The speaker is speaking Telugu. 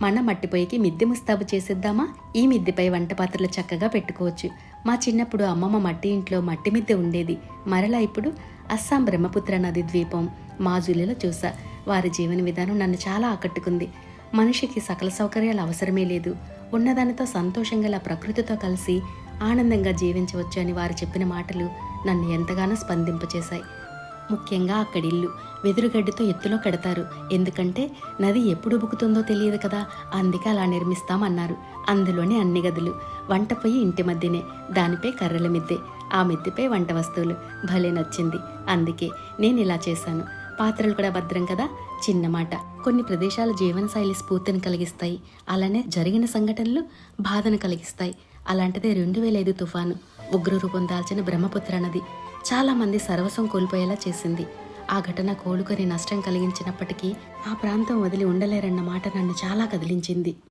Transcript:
మన మట్టిపోయికి మిద్దె ముస్తాబు చేసేద్దామా? ఈ మిద్దెపై వంట పాత్రలు చక్కగా పెట్టుకోవచ్చు. మా చిన్నప్పుడు అమ్మమ్మ మట్టి ఇంట్లో మట్టి మిద్దె ఉండేది. మరలా ఇప్పుడు అస్సాం బ్రహ్మపుత్ర నది ద్వీపం మాజులిలో చూసా. వారి జీవన విధానం నన్ను చాలా ఆకట్టుకుంది. మనిషికి సకల సౌకర్యాలు అవసరమే లేదు, ఉన్నదానితో సంతోషంగా ప్రకృతితో కలిసి ఆనందంగా జీవించవచ్చు అని వారు చెప్పిన మాటలు నన్ను ఎంతగానో స్పందింపచేశాయి. ముఖ్యంగా అక్కడిల్లు వెదురుగడ్డితో ఎత్తులో కడతారు. ఎందుకంటే నది ఎప్పుడు ఉబుకుతుందో తెలియదు కదా, అందుకే అలా నిర్మిస్తామన్నారు. అందులోనే అన్ని గదులు, వంట పొయ్యి ఇంటి మధ్యనే, దానిపై కర్రల మిద్దె, ఆ మిద్దెపై వంట వస్తువులు. భలే నచ్చింది. అందుకే నేను ఇలా చేశాను. పాత్రలు కూడా భద్రం కదా. చిన్న మాట, కొన్ని ప్రదేశాల జీవనశైలి స్ఫూర్తిని కలిగిస్తాయి, అలానే జరిగిన సంఘటనలు బాధను కలిగిస్తాయి. అలాంటిదే 2005 తుఫాను ఉగ్రరూపం దాల్చిన బ్రహ్మపుత్ర నది చాలా మంది సర్వస్వం కోల్పోయేలా చేసింది. ఆ ఘటన కోలుకొని నష్టం కలిగించినప్పటికీ ఆ ప్రాంతం వదిలి ఉండలేరన్న మాట నన్ను చాలా కదిలించింది.